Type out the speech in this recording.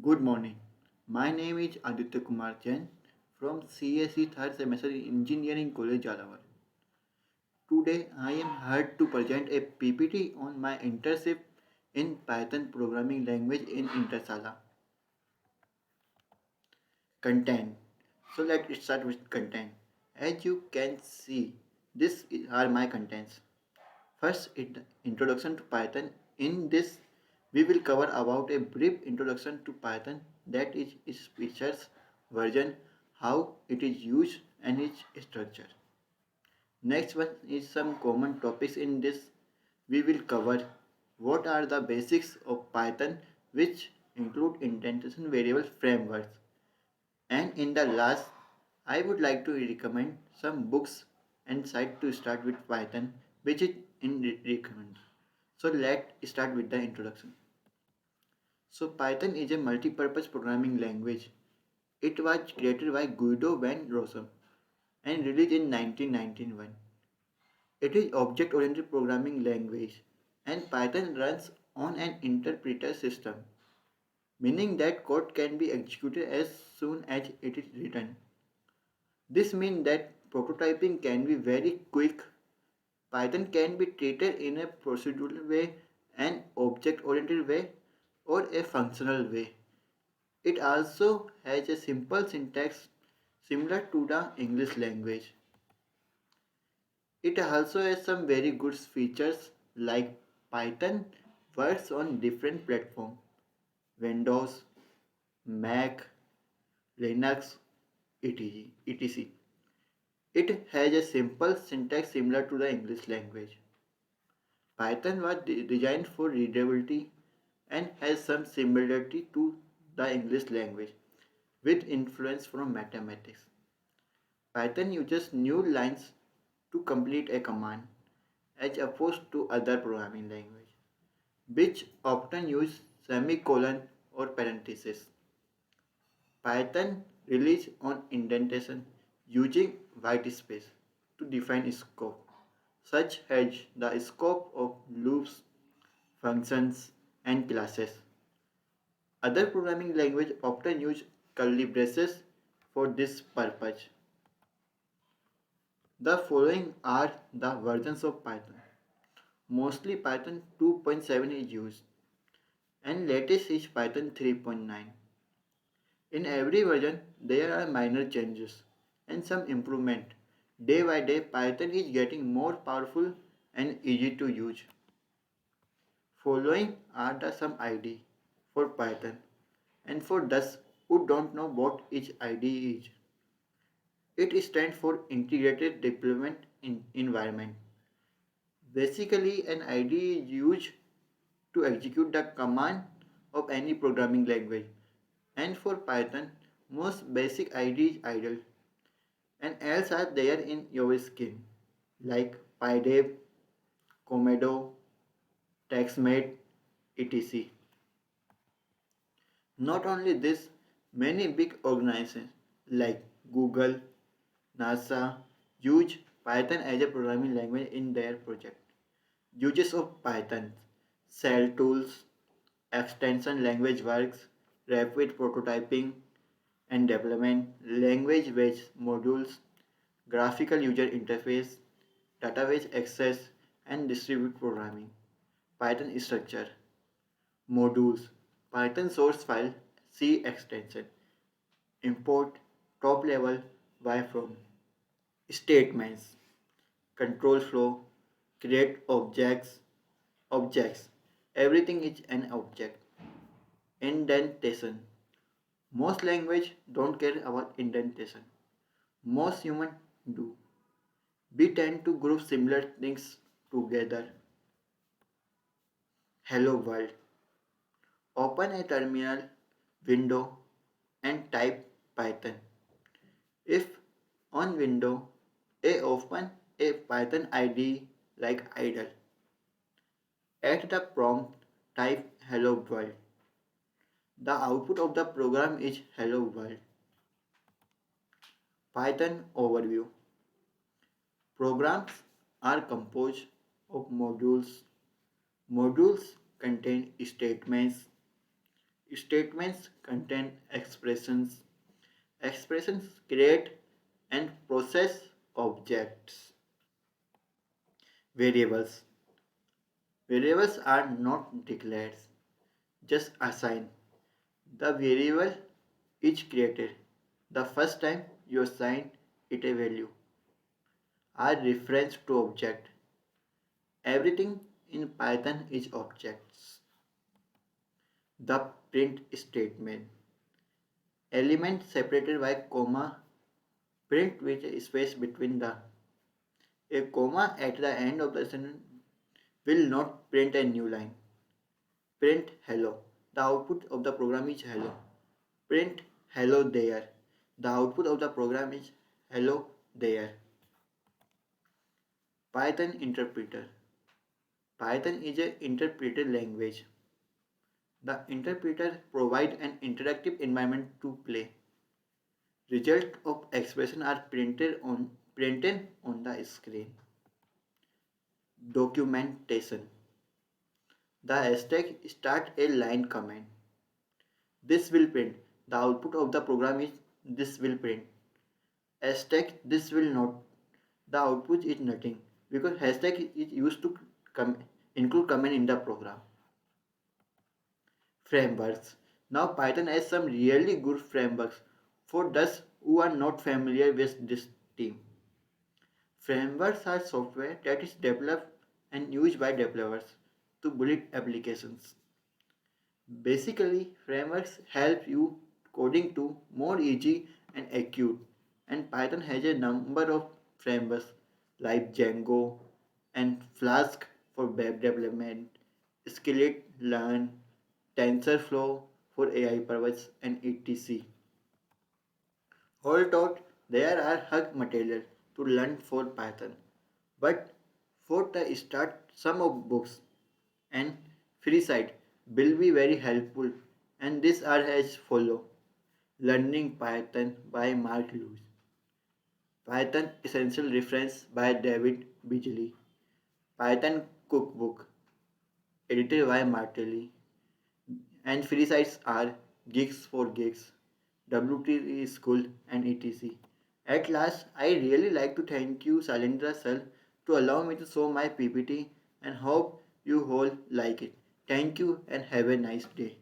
Good morning. My name is Aditya Kumar Jain from CSE third semester in Engineering College Jalawar. Today I am here to present a PPT on my internship in Python programming language in Intersala. Content. So let's start with content. As you can see, these are my contents. First, introduction to Python. In this, we will cover about a brief introduction to Python, that is its features, version, how it is used, and its structure. Next one is some common topics. In this, we will cover what are the basics of Python, which include indentation variable frameworks. And in the last, I would like to recommend some books and site to start with Python, which is in recommend. So let's start with the introduction. So Python is a multi-purpose programming language. It was created by Guido van Rossum and released in 1991. It is object-oriented programming language and Python runs on an interpreter system, meaning that code can be executed as soon as it is written. This means that prototyping can be very quick. Python can be treated in a procedural way, an object-oriented way, or a functional way. It also has a simple syntax similar to the English language. It also has some very good features like Python works on different platforms: Windows, Mac, Linux, etc. It has a simple syntax similar to the English language. Python was designed for readability and has some similarity to the English language with influence from mathematics. Python uses new lines to complete a command as opposed to other programming languages, which often use semicolon or parentheses. Python relies on indentation using white space to define scope, such as the scope of loops, functions, and classes. Other programming languages often use curly braces for this purpose. The following are the versions of Python. Mostly Python 2.7 is used and latest is Python 3.9. In every version, there are minor changes and some improvement. Day by day, Python is getting more powerful and easy to use. Following are the some ID for Python, and for those who don't know what each ID is. It stands for Integrated Deployment Environment. Basically, an ID is used to execute the command of any programming language. And for Python, most basic ID is idle and else are there in your skin like PyDev, Komodo, TextMate, etc. Not only this, many big organizations like Google, NASA use Python as a programming language in their project. Uses of Python, shell tools, extension language works, rapid prototyping and development, language-based modules, graphical user interface, database access, and distributed programming. Python structure, modules, Python source file, C extension, import, top level, Y from, statements, control flow, create objects, everything is an object, indentation. Most language don't care about indentation. Most humans do. We tend to group similar things together. Hello world. Open a terminal window and type Python. If on window, open a Python IDE like idle. At the prompt, type hello world. The output of the program is hello world. Python overview. Programs are composed of modules. Modules contain statements. Statements contain expressions. Expressions create and process objects. Variables. Variables are not declared, just assigned. The variable is created the first time you assign it a value. Are reference to object. Everything in Python is objects. The print statement. Element separated by comma, print with a space between the. A comma at the end of the sentence will not print a new line. Print hello. The output of the program is hello. Print hello there. The output of the program is hello there. Python interpreter. Python is an interpreted language. The interpreter provides an interactive environment to play. Result of expression are printed on the screen. Documentation. The hashtag start a line command. This will print. The output of the program is this will print. Hashtag this will not. The output is nothing because hashtag is used to include command in the program. Frameworks. Now Python has some really good frameworks for those who are not familiar with this team. Frameworks are software that is developed and used by developers to build applications. Basically, frameworks help you coding to more easy and acute. And Python has a number of frameworks like Django and Flask for web development, Scikit-learn, TensorFlow for AI purposes, and etc. All taught, there are hug material to learn for Python. But for the start, some of books and free site will be very helpful, and these are as follow. Learning Python by Mark Lewis. Python Essential Reference by David Beasley. Python Cookbook edited by Martelli. And free sites are Gigs for Gigs, WT School, and etc. At last, I really like to thank you, Salindra Sir, to allow me to show my PPT and hope you all like it. Thank you and have a nice day.